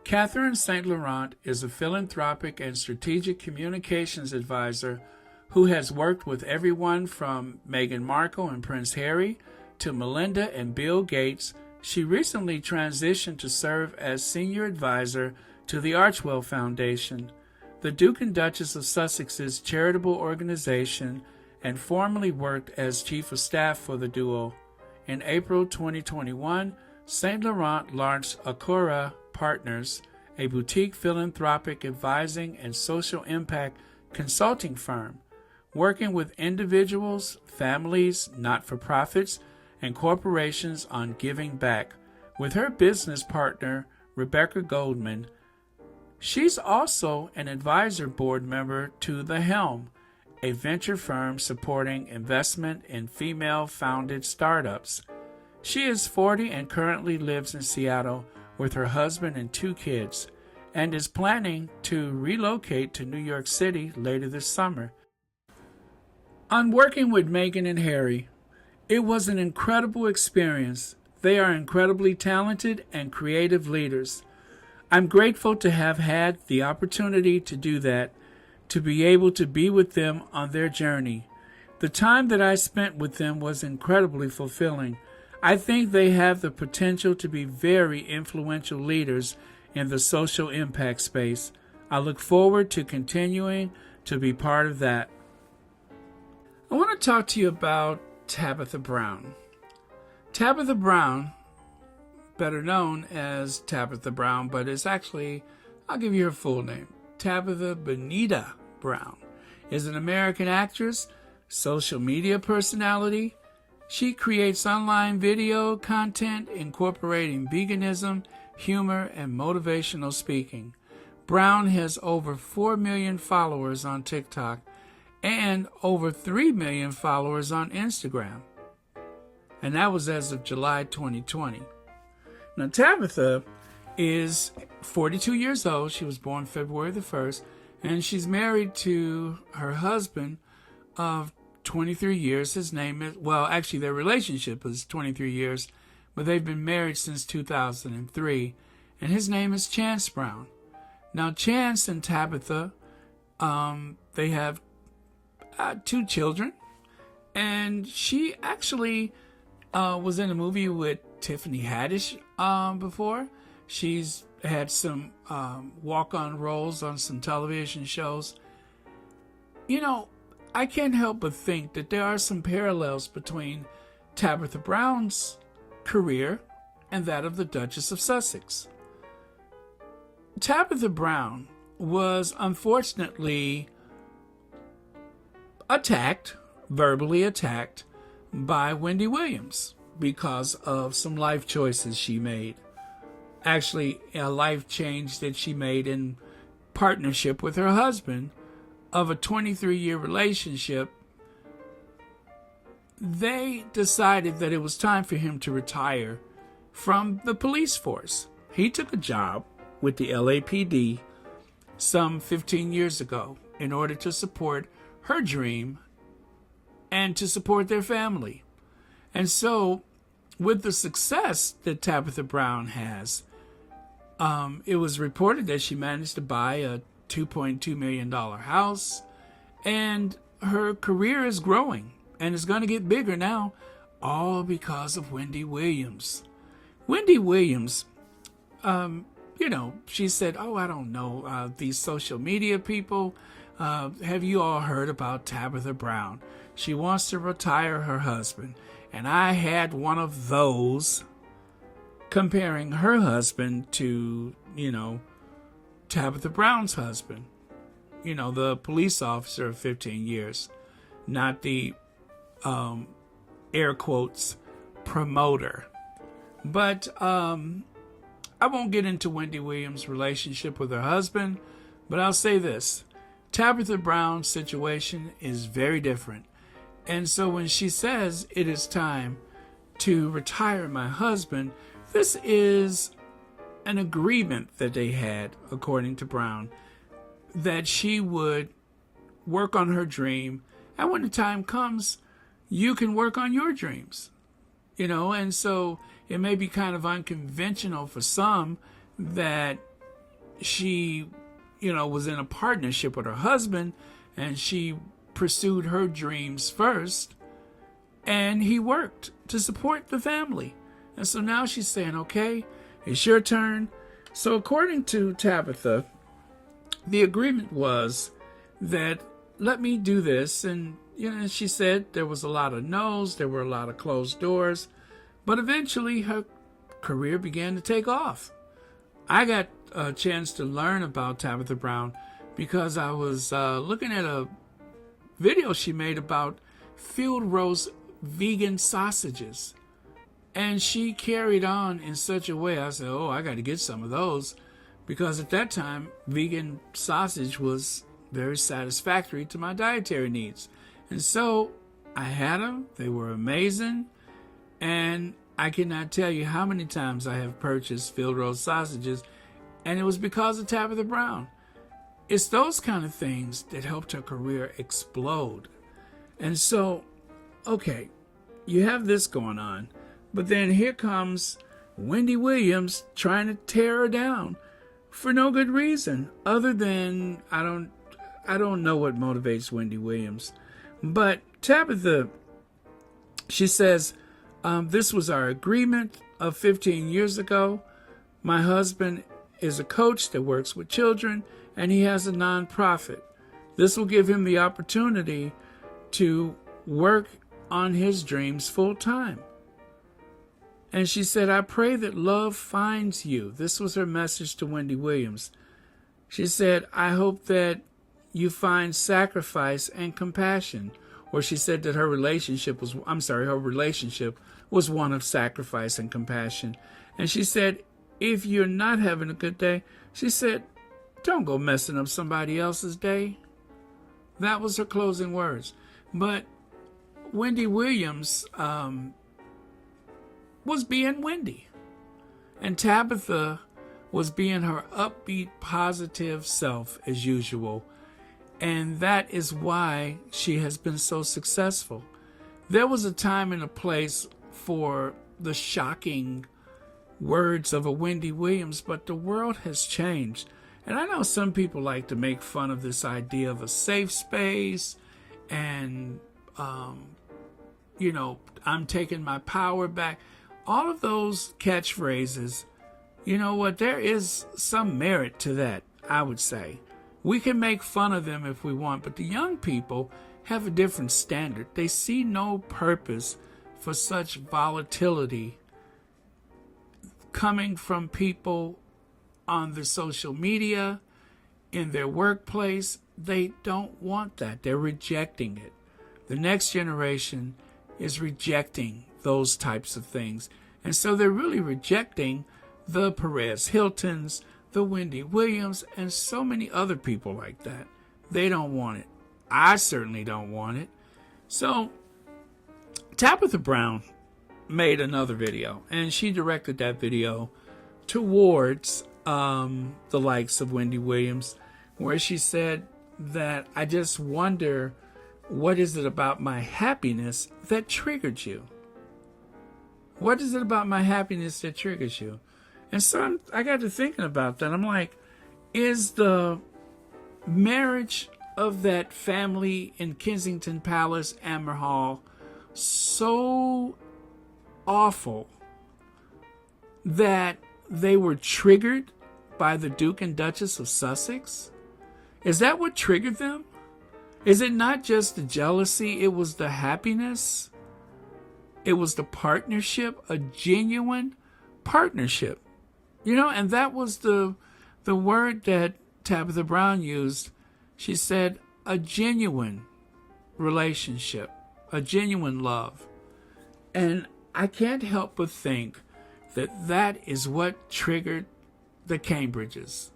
Catherine St. Laurent is a philanthropic and strategic communications advisor who has worked with everyone from Meghan Markle and Prince Harry to Melinda and Bill Gates. She recently transitioned to serve as senior advisor to the Archwell Foundation, the Duke and Duchess of Sussex's charitable organization, and formerly worked as chief of staff for the duo. In April 2021, St. Laurent launched Acora Partners, a boutique philanthropic advising and social impact consulting firm, working with individuals, families, not-for-profits, and corporations on giving back. With her business partner, Rebecca Goldman, she's also an advisor board member to The Helm, a venture firm supporting investment in female-founded startups. She is 40 and currently lives in Seattle with her husband and 2 kids, and is planning to relocate to New York City later this summer. On working with Meghan and Harry, it was an incredible experience. They are incredibly talented and creative leaders. I'm grateful to have had the opportunity to do that, to be able to be with them on their journey. The time that I spent with them was incredibly fulfilling. I think they have the potential to be very influential leaders in the social impact space. I look forward to continuing to be part of that. I want to talk to you about Tabitha Brown. Tabitha Brown, better known as Tabitha Brown, but it's actually, I'll give you her full name. Tabitha Benita Brown is an American actress, social media personality. She creates online video content incorporating veganism, humor, and motivational speaking. Brown has over 4 million followers on TikTok and over 3 million followers on Instagram. And that was as of July 2020. Now, Tabitha is 42 years old. She was born February the 1st, and she's married to her husband of 23 years. His name is, well, actually their relationship is 23 years, but they've been married since 2003, and his name is Chance Brown. Now, Chance and Tabitha, they have 2 children, and she actually was in a movie with Tiffany Haddish before. She's had some walk-on roles on some television shows. You know, I can't help but think that there are some parallels between Tabitha Brown's career and that of the Duchess of Sussex. Tabitha Brown was unfortunately verbally attacked by Wendy Williams because of some life choices she made. Actually, a life change that she made in partnership with her husband of a 23-year relationship. They decided that it was time for him to retire from the police force. He took a job with the LAPD some 15 years ago in order to support her dream and to support their family. And so, with the success that Tabitha Brown has, it was reported that she managed to buy a $2.2 million house, and her career is growing and is going to get bigger now, all because of Wendy Williams. Wendy Williams, she said, I don't know, these social media people, have you all heard about Tabitha Brown? She wants to retire her husband. And I had one of those comparing her husband to, Tabitha Brown's husband. The police officer of 15 years, not the, air quotes, promoter. But I won't get into Wendy Williams' relationship with her husband, but I'll say this. Tabitha Brown's situation is very different. And so when she says it is time to retire my husband, this is an agreement that they had, according to Brown, that she would work on her dream. And when the time comes, you can work on your dreams. And so it may be kind of unconventional for some that, she, was in a partnership with her husband, and she pursued her dreams first, and he worked to support the family. And so now she's saying, okay, it's your turn. So according to Tabitha, the agreement was that let me do this. And, she said there was a lot of no's, there were a lot of closed doors, but eventually her career began to take off. I got a chance to learn about Tabitha Brown because I was looking at a video she made about field roast vegan sausages. And she carried on in such a way, I said, I got to get some of those. Because at that time, vegan sausage was very satisfactory to my dietary needs. And so I had them. They were amazing. And I cannot tell you how many times I have purchased field roast sausages. And it was because of Tabitha Brown. It's those kind of things that helped her career explode. And so, okay, you have this going on. But then here comes Wendy Williams trying to tear her down for no good reason other than I don't know what motivates Wendy Williams. But Tabitha, she says, this was our agreement of 15 years ago. My husband is a coach that works with children, and he has a nonprofit. This will give him the opportunity to work on his dreams full time. And she said, I pray that love finds you. This was her message to Wendy Williams. She said, I hope that you find sacrifice and compassion. Or she said that her relationship was one of sacrifice and compassion. And she said, if you're not having a good day, she said, don't go messing up somebody else's day. That was her closing words. But Wendy Williams was being Wendy. And Tabitha was being her upbeat, positive self as usual. And that is why she has been so successful. There was a time and a place for the shocking words of a Wendy Williams, but the world has changed. And I know some people like to make fun of this idea of a safe space and, I'm taking my power back. All of those catchphrases, you know what, there is some merit to that, I would say. We can make fun of them if we want, but the young people have a different standard. They see no purpose for such volatility coming from people on the social media, in their workplace. They don't want that. They're rejecting it. The next generation is rejecting those types of things. And so they're really rejecting the Perez Hiltons, the Wendy Williams, and so many other people like that. They don't want it. I certainly don't want it. So Tabitha Brown made another video, and she directed that video towards the likes of Wendy Williams, where she said that I just wonder, what is it about my happiness that triggered you? What is it about my happiness that triggers you? And so I got to thinking about that. I'm like, is the marriage of that family in Kensington Palace, Amber Hall, so awful that they were triggered by the Duke and Duchess of Sussex? Is that what triggered them? Is it not just the jealousy? It was the happiness. It was the partnership, a genuine partnership. And that was the word that Tabitha Brown used. She said a genuine relationship, a genuine love. And I can't help but think that is what triggered the Cambridges.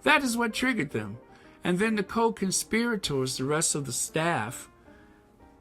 That is what triggered them. And then the co-conspirators, the rest of the staff,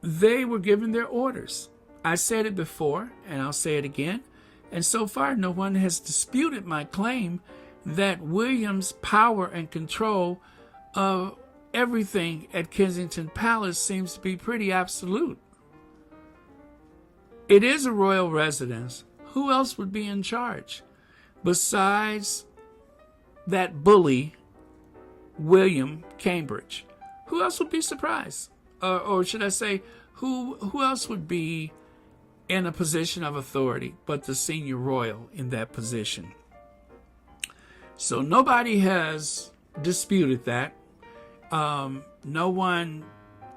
they were given their orders. I said it before, and I'll say it again. And so far, no one has disputed my claim that William's power and control of everything at Kensington Palace seems to be pretty absolute. It is a royal residence. Who else would be in charge besides that bully, William Cambridge. Who else would be surprised? Or should I say, who else would be in a position of authority but the senior royal in that position? So nobody has disputed that. No one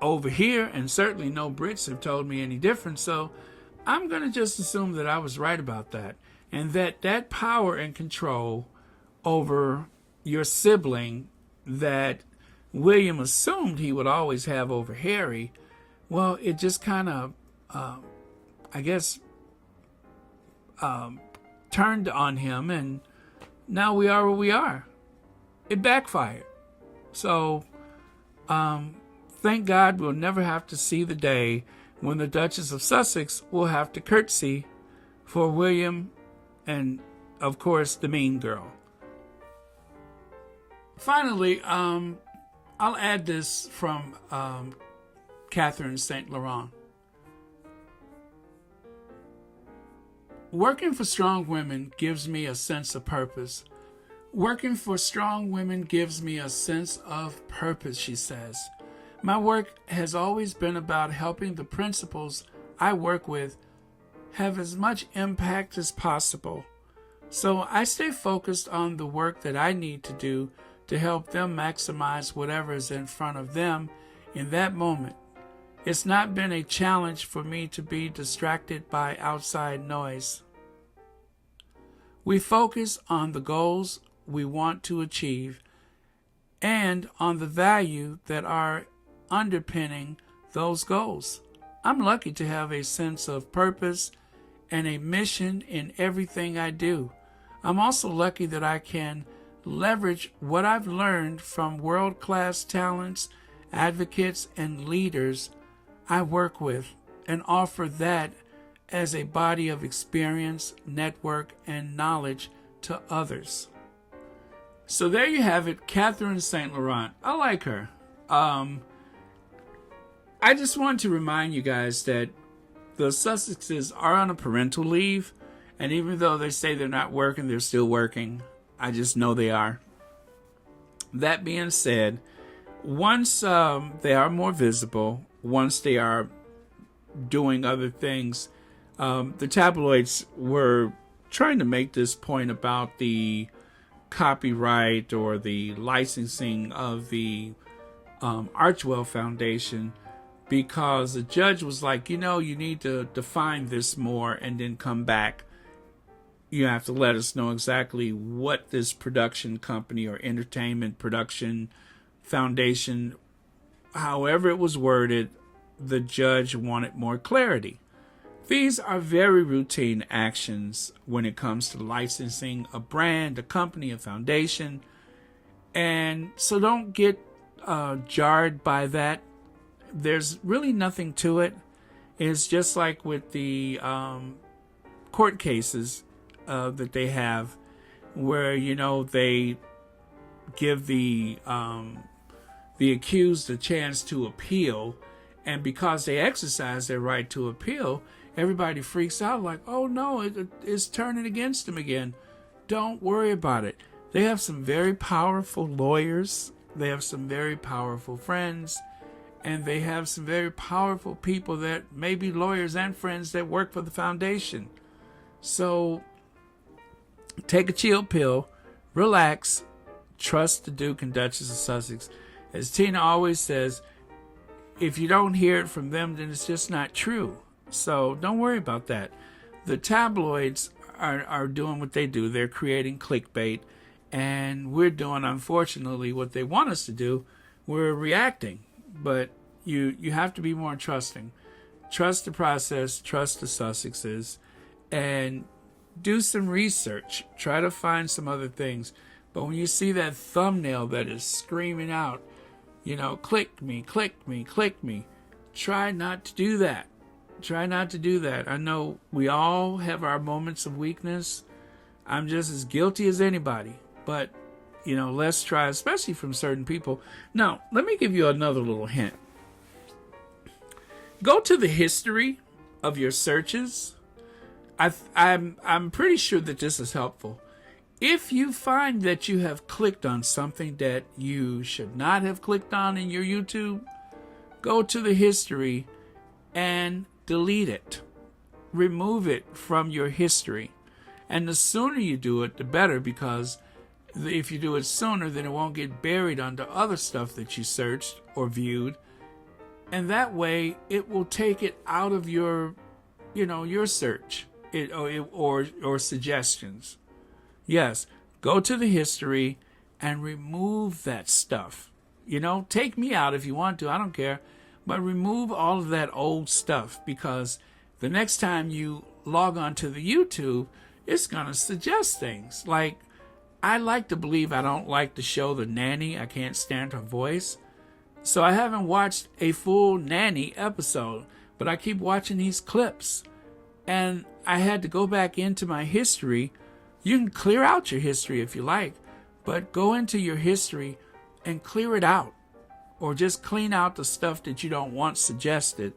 over here, and certainly no Brits, have told me any different. So I'm going to just assume that I was right about that, and that power and control over your sibling that William assumed he would always have over Harry, well, it just kind of, I guess, turned on him, and now we are where we are. It backfired. So, thank God we'll never have to see the day when the Duchess of Sussex will have to curtsy for William and, of course, the mean girl. Finally, I'll add this from Catherine St. Laurent. Working for strong women gives me a sense of purpose. Working for strong women gives me a sense of purpose, she says. My work has always been about helping the principals I work with have as much impact as possible. So I stay focused on the work that I need to do to help them maximize whatever is in front of them in that moment. It's not been a challenge for me to be distracted by outside noise. We focus on the goals we want to achieve and on the value that are underpinning those goals. I'm lucky to have a sense of purpose and a mission in everything I do. I'm also lucky that I can leverage what I've learned from world-class talents, advocates, and leaders I work with and offer that as a body of experience, network, and knowledge to others. So there you have it, Catherine St. Laurent. I like her. I just want to remind you guys that the Sussexes are on a parental leave, and even though they say they're not working, they're still working. I just know they are. That being said, once they are more visible, once they are doing other things, the tabloids were trying to make this point about the copyright or the licensing of the Archwell Foundation, because the judge was like, you need to define this more and then come back. You have to let us know exactly what this production company or entertainment production foundation, however it was worded, the judge wanted more clarity. These are very routine actions when it comes to licensing a brand, a company, a foundation. And so don't get jarred by that. There's really nothing to it. It's just like with the court cases that they have, where they give the accused a chance to appeal, and because they exercise their right to appeal, everybody freaks out like, oh no, it's turning against them again. Don't worry about it. They have some very powerful lawyers, they have some very powerful friends, and they have some very powerful people that may be lawyers and friends that work for the foundation. So take a chill pill, relax, trust the Duke and Duchess of Sussex. As Tina always says, if you don't hear it from them, then it's just not true. So don't worry about that. The tabloids are doing what they do. They're creating clickbait, and we're doing, unfortunately, what they want us to do. We're reacting. But you have to be more trusting. Trust the process, trust the Sussexes, and do some research. Try to find some other things. But when you see that thumbnail that is screaming out, click me, click me, click me, try not to do that. Try not to do that. I know we all have our moments of weakness. I'm just as guilty as anybody. But, let's try, especially from certain people. Now, let me give you another little hint. Go to the history of your searches. I'm pretty sure that this is helpful. If you find that you have clicked on something that you should not have clicked on in your YouTube, go to the history and delete it. Remove it from your history. And the sooner you do it, the better, because if you do it sooner, then it won't get buried under other stuff that you searched or viewed. And that way, it will take it out of your, your search or suggestions. Yes, go to the history and remove that stuff. Take me out if you want to. I don't care. But remove all of that old stuff, because the next time you log on to the YouTube, it's going to suggest things. Like, I like to believe I don't like the show The Nanny. I can't stand her voice. So I haven't watched a full Nanny episode, but I keep watching these clips. And I had to go back into my history. You can clear out your history if you like, but go into your history and clear it out. Or just clean out the stuff that you don't want suggested.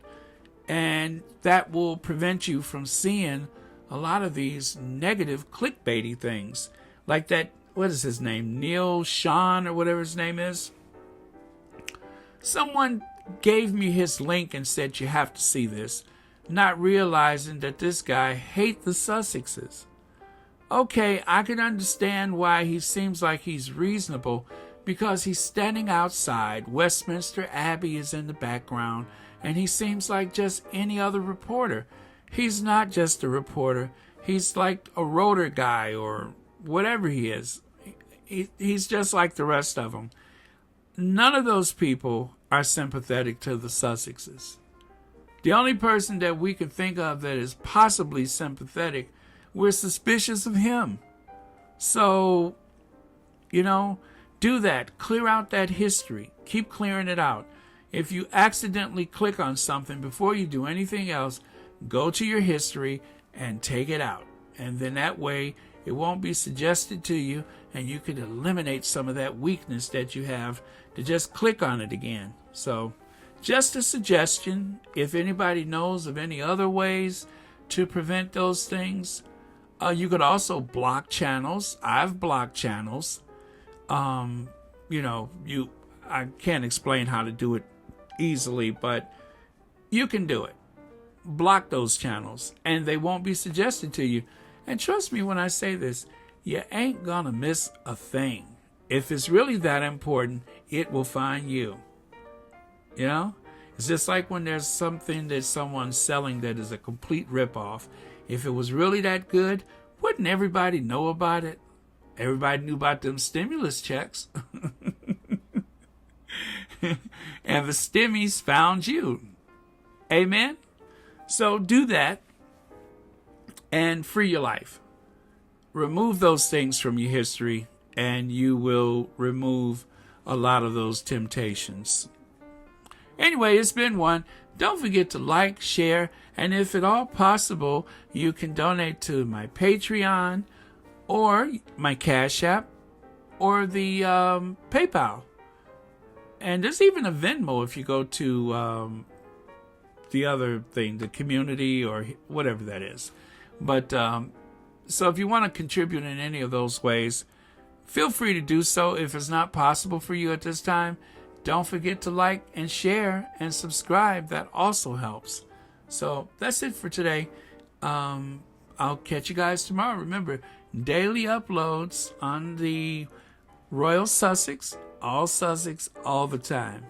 And that will prevent you from seeing a lot of these negative clickbaity things. Like that, what is his name? Neil Sean or whatever his name is. Someone gave me his link and said you have to see this, not realizing that this guy hates the Sussexes. Okay, I can understand why he seems like he's reasonable, because he's standing outside. Westminster Abbey is in the background, and he seems like just any other reporter. He's not just a reporter. He's like a rotor guy or whatever he is. He's just like the rest of them. None of those people are sympathetic to the Sussexes. The only person that we can think of that is possibly sympathetic, we're suspicious of him. So, do that. Clear out that history. Keep clearing it out. If you accidentally click on something before you do anything else, go to your history and take it out. And then that way it won't be suggested to you, and you can eliminate some of that weakness that you have to just click on it again. So just a suggestion. If anybody knows of any other ways to prevent those things, you could also block channels. I've blocked channels. I can't explain how to do it easily, but you can do it. Block those channels and they won't be suggested to you. And trust me when I say this, you ain't gonna miss a thing. If it's really that important, it will find you. It's just like when there's something that someone's selling that is a complete ripoff. If it was really that good, wouldn't everybody know about it? Everybody knew about them stimulus checks. And the stimmies found you. Amen? So do that and free your life. Remove those things from your history and you will remove a lot of those temptations. Anyway, it's been one. Don't forget to like, share, and if at all possible, you can donate to my Patreon or my Cash App or the PayPal. And there's even a Venmo if you go to the other thing, the community or whatever that is. But so if you want to contribute in any of those ways, feel free to do so. If it's not possible for you at this time, don't forget to like and share and subscribe. That also helps. So that's it for today. I'll catch you guys tomorrow. Remember, daily uploads on the Royal Sussex, all the time.